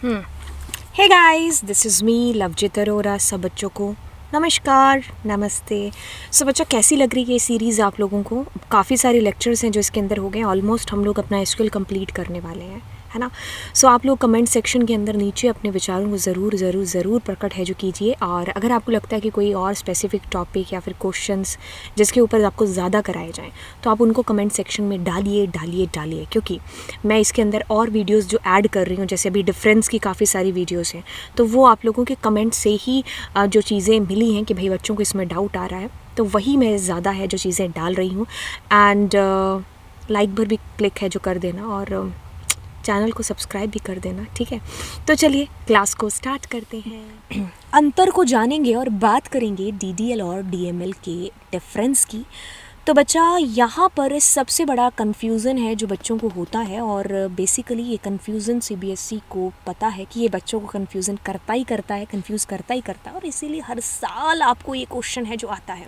Hey guys, this is me Lovejit Arora. सब बच्चों को नमस्कार, नमस्ते। सब बच्चों, कैसी लग रही है ये सीरीज़ आप लोगों को? काफ़ी सारे लेक्चर्स हैं जो इसके अंदर हो गए। ऑलमोस्ट हम लोग अपना एसक्यूएल कंप्लीट करने वाले हैं, है ना? सो आप लोग कमेंट सेक्शन के अंदर नीचे अपने विचारों को ज़रूर ज़रूर ज़रूर प्रकट है जो कीजिए। और अगर आपको लगता है कि कोई और स्पेसिफिक टॉपिक या फिर क्वेश्चंस जिसके ऊपर आपको ज़्यादा कराए जाएँ, तो आप उनको कमेंट सेक्शन में डालिए डालिए डालिए, क्योंकि मैं इसके अंदर और वीडियोस जो ऐड कर रही हूँ, जैसे अभी डिफरेंस की काफ़ी सारी वीडियोस हैं, तो वो आप लोगों के कमेंट से ही जो चीज़ें मिली हैं कि भाई बच्चों को इसमें डाउट आ रहा है, तो वही मैं ज़्यादा है जो चीज़ें डाल रही हूँ। एंड लाइक पर भी क्लिक है जो कर देना, और चैनल को सब्सक्राइब भी कर देना, ठीक है? तो चलिए क्लास को स्टार्ट करते हैं। अंतर को जानेंगे और बात करेंगे डीडीएल और डीएमएल के डिफरेंस की। तो बच्चा, यहाँ पर सबसे बड़ा कन्फ्यूज़न है जो बच्चों को होता है, और बेसिकली ये कन्फ्यूज़न सीबीएसई को पता है कि ये बच्चों को कन्फ्यूज़न करता ही करता है, कन्फ्यूज़ करता ही करता है। और इसीलिए हर साल आपको ये क्वेश्चन है जो आता है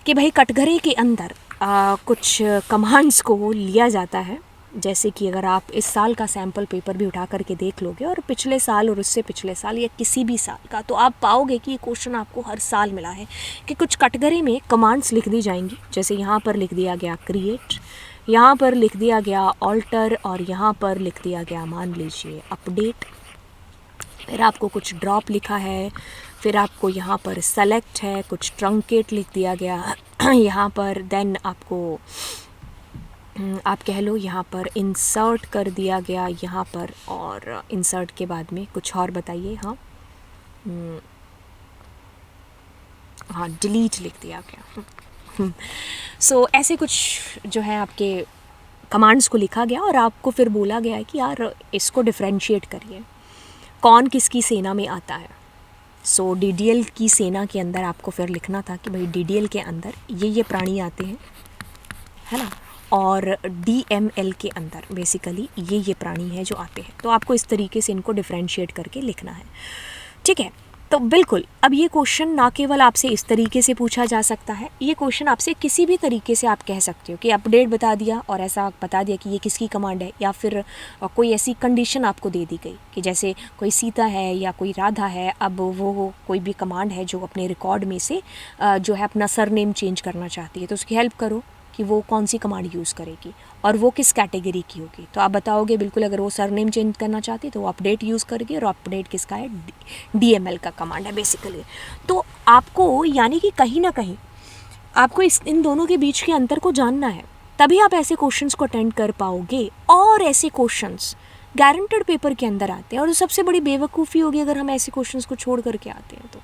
कि भाई कटघरे के अंदर कुछ कमांड्स को लिया जाता है। जैसे कि अगर आप इस साल का सैम्पल पेपर भी उठा करके देख लोगे, और पिछले साल और उससे पिछले साल या किसी भी साल का, तो आप पाओगे कि ये क्वेश्चन आपको हर साल मिला है कि कुछ कटघरे में कमांड्स लिख दी जाएंगी। जैसे यहाँ पर लिख दिया गया क्रिएट, यहाँ पर लिख दिया गया ऑल्टर, और यहाँ पर लिख दिया गया मान लीजिए अपडेट। फिर आपको कुछ ड्रॉप लिखा है, फिर आपको यहाँ पर सेलेक्ट है, कुछ ट्रंकेट लिख दिया गया यहाँ पर। देन आपको आप कह लो यहाँ पर इंसर्ट कर दिया गया यहाँ पर, और इंसर्ट के बाद में कुछ और बताइए। हाँ, डिलीट लिख दिया गया। सो ऐसे कुछ जो है आपके कमांड्स को लिखा गया, और आपको फिर बोला गया है कि यार इसको डिफरेंशिएट करिए, कौन किसकी सेना में आता है। सो डीडीएल की सेना के अंदर आपको फिर लिखना था कि भाई डीडीएल के अंदर ये प्राणी आते हैं, है ना, और डीएमएल के अंदर बेसिकली ये प्राणी है जो आते हैं। तो आपको इस तरीके से इनको डिफरेंशिएट करके लिखना है, ठीक है? तो बिल्कुल, अब ये क्वेश्चन ना केवल आपसे इस तरीके से पूछा जा सकता है, ये क्वेश्चन आपसे किसी भी तरीके से आप कह सकते हो कि अपडेट बता दिया और ऐसा बता दिया कि ये किसकी कमांड है, या फिर कोई ऐसी कंडीशन आपको दे दी गई कि जैसे कोई सीता है या कोई राधा है, अब वो कोई भी कमांड है जो अपने रिकॉर्ड में से जो है अपना सरनेम चेंज करना चाहती है, तो उसकी हेल्प करो कि वो कौन सी कमांड यूज़ करेगी और वो किस कैटेगरी की होगी। तो आप बताओगे बिल्कुल, अगर वो सरनेम चेंज करना चाहती है तो वो अपडेट यूज़ करेगी, और अपडेट किसका है? डीएमएल का कमांड है बेसिकली। तो आपको यानी कि कहीं ना कहीं आपको इन दोनों के बीच के अंतर को जानना है, तभी आप ऐसे क्वेश्चंस को अटेंड कर पाओगे। और ऐसे क्वेश्चंस गारंटेड पेपर के अंदर आते हैं, और सबसे बड़ी बेवकूफ़ी होगी अगर हम ऐसे क्वेश्चंस को छोड़ करके आते हैं तो,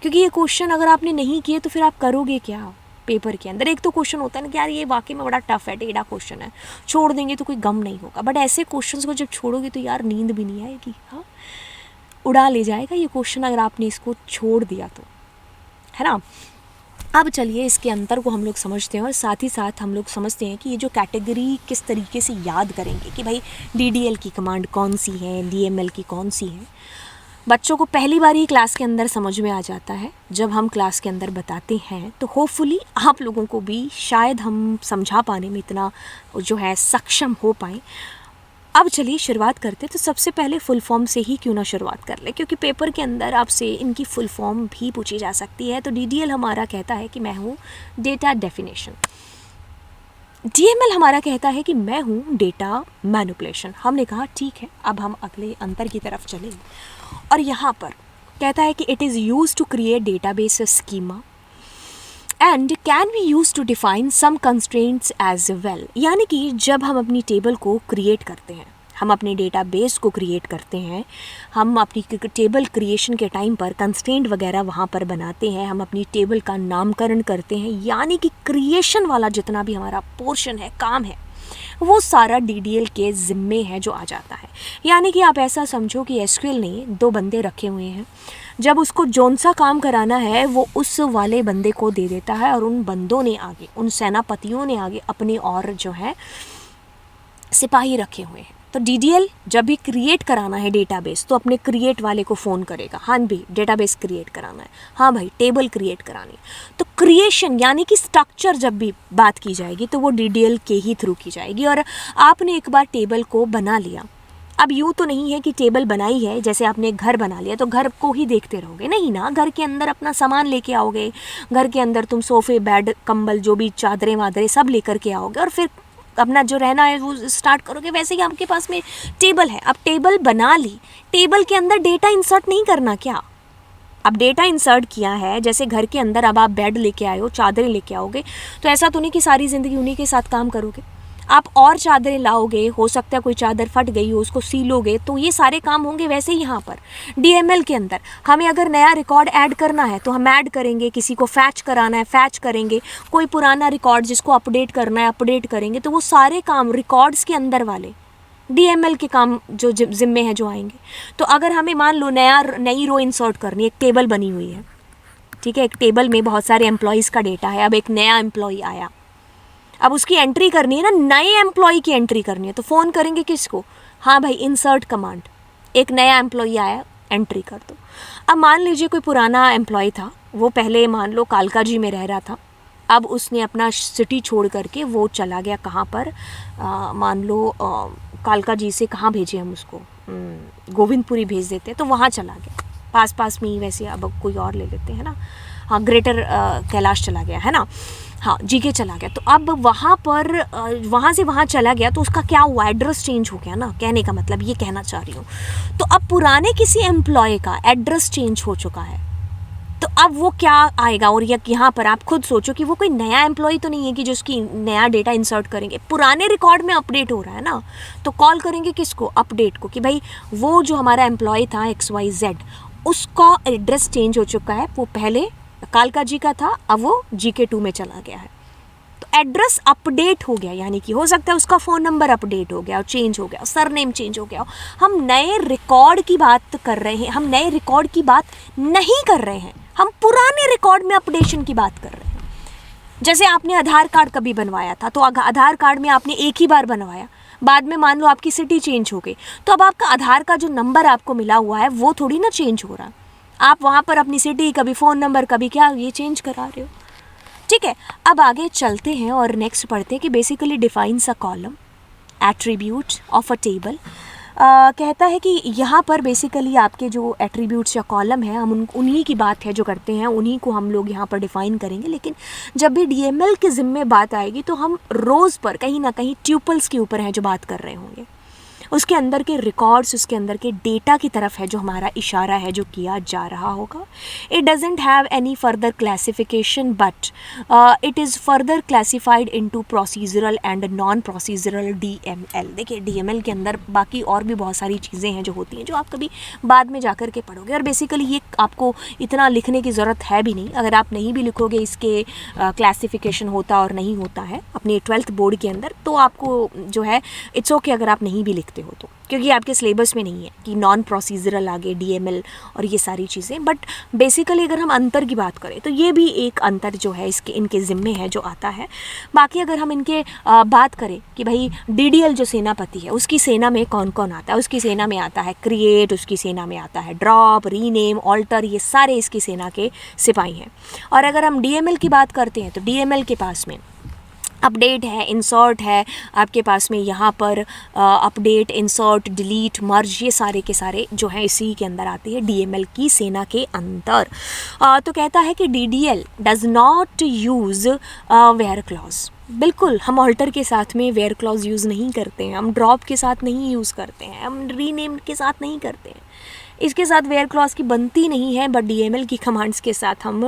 क्योंकि ये क्वेश्चन अगर आपने नहीं किए तो फिर आप करोगे क्या पेपर के अंदर? एक तो क्वेश्चन होता है ना कि यार ये वाकई में बड़ा टफ है, टेढ़ा क्वेश्चन है, छोड़ देंगे तो कोई गम नहीं होगा। बट ऐसे क्वेश्चंस को जब छोड़ोगे तो यार नींद भी नहीं आएगी, हाँ, उड़ा ले जाएगा ये क्वेश्चन अगर आपने इसको छोड़ दिया तो, है ना? अब चलिए इसके अंतर को हम लोग समझते हैं, और साथ ही साथ हम लोग समझते हैं कि ये जो कैटेगरी किस तरीके से याद करेंगे कि भाई डीडीएल की कमांड कौन सी है, डीएमएल की कौन सी है। बच्चों को पहली बार ही क्लास के अंदर समझ में आ जाता है, जब हम क्लास के अंदर बताते हैं तो होपफुली आप लोगों को भी शायद हम समझा पाने में इतना जो है सक्षम हो पाए। अब चलिए शुरुआत करते, तो सबसे पहले फुल फॉर्म से ही क्यों ना शुरुआत कर ले, क्योंकि पेपर के अंदर आपसे इनकी फुल फॉर्म भी पूछी जा सकती है। तो डीडीएल हमारा कहता है कि मैं हूँ डेटा डेफिनेशन, डीएमएल हमारा कहता है कि मैं हूँ डेटा मैनिपुलेशन। हमने कहा ठीक है, अब हम अगले अंतर की तरफ चलेंगे, और यहाँ पर कहता है कि it is use to create database schema and can be use to define some constraints as well. यानी कि जब हम अपनी टेबल को क्रिएट करते हैं, हम अपने डेटाबेस को क्रिएट करते हैं, हम अपनी टेबल क्रिएशन के टाइम पर कंस्ट्रेंट वगैरह वहाँ पर बनाते हैं, हम अपनी टेबल का नामकरण करते हैं, यानी कि क्रिएशन वाला जितना भी हमारा पोर्शन है, काम है, वो सारा डीडीएल के ज़िम्मे है जो आ जाता है। यानी कि आप ऐसा समझो कि एसक्यूएल ने 2 बंदे रखे हुए हैं, जब उसको जौन सा काम कराना है वो उस वाले बंदे को दे देता है, और उन बंदों ने आगे, उन सेनापतियों ने आगे अपने और जो है सिपाही रखे हुए हैं। तो डीडीएल जब भी क्रिएट कराना है डेटाबेस तो अपने क्रिएट वाले को फ़ोन करेगा, हाँ भाई डेटाबेस क्रिएट कराना है, हाँ भाई टेबल क्रिएट करानी है। तो क्रिएशन यानी कि स्ट्रक्चर जब भी बात की जाएगी तो वो डीडीएल के ही थ्रू की जाएगी। और आपने एक बार टेबल को बना लिया, अब यूँ तो नहीं है कि टेबल बनाई है, जैसे आपने एक घर बना लिया तो घर को ही देखते रहोगे, नहीं ना, घर के अंदर अपना सामान लेके आओगे, घर के अंदर तुम सोफ़े, बेड, कंबल, जो भी चादरें वादरें सब लेकर के आओगे और फिर अपना जो रहना है वो स्टार्ट करोगे। वैसे ही आपके पास में टेबल है, अब टेबल बना ली, टेबल के अंदर डेटा इंसर्ट नहीं करना क्या? अब डेटा इंसर्ट किया है, जैसे घर के अंदर अब आप बेड लेके आए हो, चादरें लेके आओगे, तो ऐसा तो नहीं कि सारी ज़िंदगी उन्हीं के साथ काम करोगे। आप और चादरें लाओगे, हो सकता है कोई चादर फट गई हो, उसको सीलोगे, तो ये सारे काम होंगे। वैसे ही यहाँ पर DML के अंदर हमें अगर नया रिकॉर्ड ऐड करना है तो हम ऐड करेंगे, किसी को फैच कराना है फैच करेंगे, कोई पुराना रिकॉर्ड जिसको अपडेट करना है अपडेट करेंगे। तो वो सारे काम रिकॉर्ड्स के अंदर वाले DML के काम जो जिम्मे हैं जो आएंगे। तो अगर हमें मान लो नई रो इंसर्ट करनी है, एक टेबल बनी हुई है, ठीक है, एक टेबल में बहुत सारे एम्प्लॉयज़ का डेटा है, अब एक नया एम्प्लॉय आया, अब उसकी एंट्री करनी है ना, नए एम्प्लॉय की एंट्री करनी है, तो फ़ोन करेंगे किसको? हाँ भाई, इंसर्ट कमांड, एक नया एम्प्लॉय आया, एंट्री कर दो। अब मान लीजिए कोई पुराना एम्प्लॉय था, वो पहले मान लो कालका जी में रह रहा था, अब उसने अपना सिटी छोड़ करके वो चला गया कहाँ पर, मान लो कालका जी से कहाँ भेजे हम उसको, गोविंदपुरी भेज देते, तो वहाँ चला गया, पास में ही। वैसे अब कोई और ले लेते हैं ना, हाँ, ग्रेटर कैलाश चला गया है ना, हाँ, GK चला गया। तो अब वहाँ पर वहाँ से वहाँ चला गया, तो उसका क्या हुआ, एड्रेस चेंज हो गया ना, कहने का मतलब ये कहना चाह रही हूँ। तो अब पुराने किसी एम्प्लॉय का एड्रेस चेंज हो चुका है, तो अब वो क्या आएगा, और यहाँ पर आप खुद सोचो कि वो कोई नया एम्प्लॉय तो नहीं है कि जो उसकी नया डेटा इंसर्ट करेंगे, पुराने रिकॉर्ड में अपडेट हो रहा है ना, तो कॉल करेंगे किसको, अपडेट को, कि भाई वो जो हमारा एम्प्लॉय था XYZ, उसका एड्रेस चेंज हो चुका है, वो पहले कालका जी का था, अब वो GK2 में चला गया है, तो एड्रेस अपडेट हो गया, यानी कि हो सकता है उसका फ़ोन नंबर अपडेट हो गया और चेंज हो गया, सरनेम चेंज हो गया। हम नए रिकॉर्ड की बात कर रहे हैं, हम नए रिकॉर्ड की बात नहीं कर रहे हैं, हम पुराने रिकॉर्ड में अपडेशन की बात कर रहे हैं। जैसे आपने आधार कार्ड कभी बनवाया था, तो आधार कार्ड में आपने एक ही बार बनवाया, बाद में मान लो आपकी सिटी चेंज हो गई, तो अब आपका आधार का जो नंबर आपको मिला हुआ है वो थोड़ी ना चेंज हो रहा, आप वहाँ पर अपनी सिटी, कभी फ़ोन नंबर, कभी क्या, ये चेंज करा रहे हो। ठीक है, अब आगे चलते हैं और नेक्स्ट पढ़ते हैं कि basically defines a column attribute of a table. कहता है कि यहाँ पर बेसिकली आपके जो एट्रीब्यूट्स या कॉलम है, हम उन्हीं की बात है जो करते हैं, उन्हीं को हम लोग यहाँ पर डिफ़ाइन करेंगे। लेकिन जब भी DML के ज़िम्मे बात आएगी तो हम रोज़ पर कहीं ना कहीं ट्यूपल्स के ऊपर हैं जो बात कर रहे होंगे, उसके अंदर के रिकॉर्ड्स, उसके अंदर के डेटा की तरफ है जो हमारा इशारा है, जो किया जा रहा होगा। It doesn't have any further classification but it is further classified into procedural and non procedural DML। देखिए, DML के अंदर बाकी और भी बहुत सारी चीज़ें हैं जो होती हैं, जो आप कभी बाद में जा कर के पढ़ोगे, और बेसिकली ये आपको इतना लिखने की ज़रूरत है भी नहीं। अगर आप नहीं भी लिखोगे इसके क्लासिफिकेशन होता और नहीं होता है अपने 12th बोर्ड के अंदर, तो आपको जो है इट्स ओके अगर आप नहीं भी लिखते हो तो, क्योंकि आपके सिलेबस में नहीं है कि नॉन प्रोसीजरल आगे DML और ये सारी चीज़ें। बट बेसिकली अगर हम अंतर की बात करें तो ये भी एक अंतर जो है इसके इनके ज़िम्मे है जो आता है। बाकी अगर हम इनके बात करें कि भाई DDL जो सेनापति है उसकी सेना में कौन कौन आता है, उसकी सेना में आता है क्रिएट, उसकी सेना में आता है ड्रॉप, रीनेम, ऑल्टर, ये सारे इसकी सेना के सिपाही हैं। और अगर हम DML की बात करते हैं तो DML के पास में अपडेट है, इंसर्ट है, आपके पास में यहाँ पर अपडेट, इंसर्ट, डिलीट, मर्ज, ये सारे के सारे जो हैं इसी के अंदर आते हैं DML की सेना के अंदर। तो कहता है कि DDL does not use where clause. बिल्कुल, हम ऑल्टर के साथ में वेयर क्लॉज यूज़ नहीं करते हैं, हम ड्रॉप के साथ नहीं यूज़ करते हैं, हम रीनेम के साथ नहीं करते हैं, इसके साथ वेयर क्लॉज की बनती नहीं है। बट DML की कमांड्स के साथ हम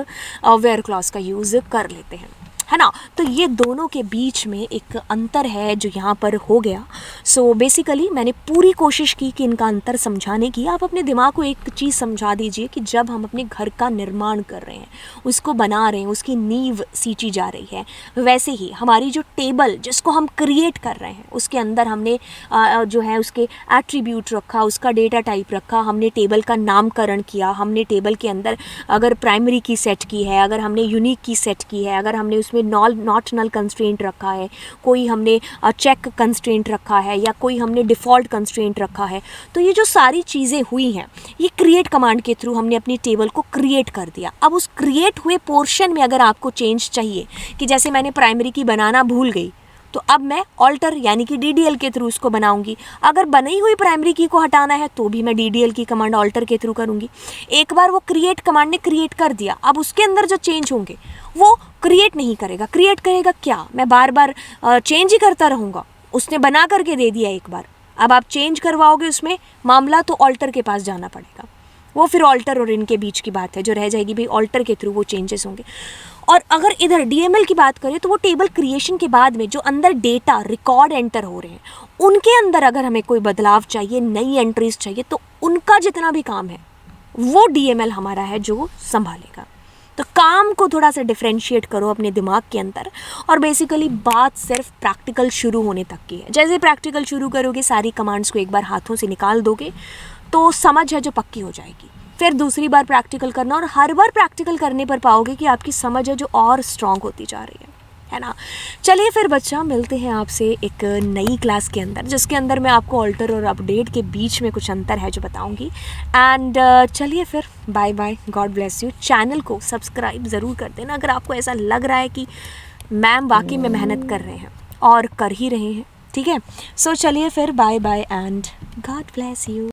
वेयर क्लॉज का यूज़ कर लेते हैं, है ना। तो ये दोनों के बीच में एक अंतर है जो यहाँ पर हो गया। सो बेसिकली मैंने पूरी कोशिश की कि इनका अंतर समझाने की। आप अपने दिमाग को एक चीज़ समझा दीजिए कि जब हम अपने घर का निर्माण कर रहे हैं, उसको बना रहे हैं, उसकी नींव सींची जा रही है, वैसे ही हमारी जो टेबल जिसको हम क्रिएट कर रहे हैं उसके अंदर हमने जो है उसके एट्रीब्यूट रखा, उसका डेटा टाइप रखा, हमने टेबल का नामकरण किया, हमने टेबल के अंदर अगर प्राइमरी की सेट की है, अगर हमने यूनिक की सेट की है, अगर हमने उसमें नॉट नल कंस्ट्रेंट रखा है, कोई हमने चेक कंस्ट्रेंट रखा है, या कोई हमने डिफ़ॉल्ट कंस्ट्रेंट रखा है, तो ये जो सारी चीज़ें हुई हैं ये क्रिएट कमांड के थ्रू हमने अपनी टेबल को क्रिएट कर दिया। अब उस क्रिएट हुए पोर्शन में अगर आपको चेंज चाहिए कि जैसे मैंने प्राइमरी की बनाना भूल गई तो अब मैं ऑल्टर यानी कि DDL के थ्रू इसको बनाऊंगी। अगर बनी हुई प्राइमरी की को हटाना है तो भी मैं DDL की कमांड ऑल्टर के थ्रू करूंगी। एक बार वो क्रिएट कमांड ने क्रिएट कर दिया, अब उसके अंदर जो चेंज होंगे वो क्रिएट नहीं करेगा। क्रिएट करेगा क्या, मैं बार बार चेंज ही करता रहूँगा। उसने बना करके दे दिया एक बार, अब आप चेंज करवाओगे उसमें मामला तो ऑल्टर के पास जाना पड़ेगा। वो फिर ऑल्टर और इनके बीच की बात है जो रह जाएगी, भाई ऑल्टर के थ्रू वो चेंजेस होंगे। और अगर इधर DML की बात करें तो वो टेबल क्रिएशन के बाद में जो अंदर डेटा रिकॉर्ड एंटर हो रहे हैं उनके अंदर अगर हमें कोई बदलाव चाहिए, नई एंट्रीज चाहिए, तो उनका जितना भी काम है वो DML हमारा है जो संभालेगा। तो काम को थोड़ा सा डिफ्रेंशिएट करो अपने दिमाग के अंदर। और बेसिकली बात सिर्फ प्रैक्टिकल शुरू होने तक की है। जैसे प्रैक्टिकल शुरू करोगे, सारी कमांड्स को एक बार हाथों से निकाल दोगे तो समझ है जो पक्की हो जाएगी। फिर दूसरी बार प्रैक्टिकल करना, और हर बार प्रैक्टिकल करने पर पाओगे कि आपकी समझ है जो और स्ट्रांग होती जा रही है ना। चलिए फिर बच्चा, मिलते हैं आपसे एक नई क्लास के अंदर जिसके अंदर मैं आपको ऑल्टर और अपडेट के बीच में कुछ अंतर है जो बताऊंगी। एंड चलिए फिर, bye bye, God bless you. Channel को सब्सक्राइब ज़रूर कर देना अगर आपको ऐसा लग रहा है कि मैम वाकई में मेहनत कर रहे हैं और कर ही रहे हैं, ठीक है। सो चलिए फिर, bye bye and God bless you.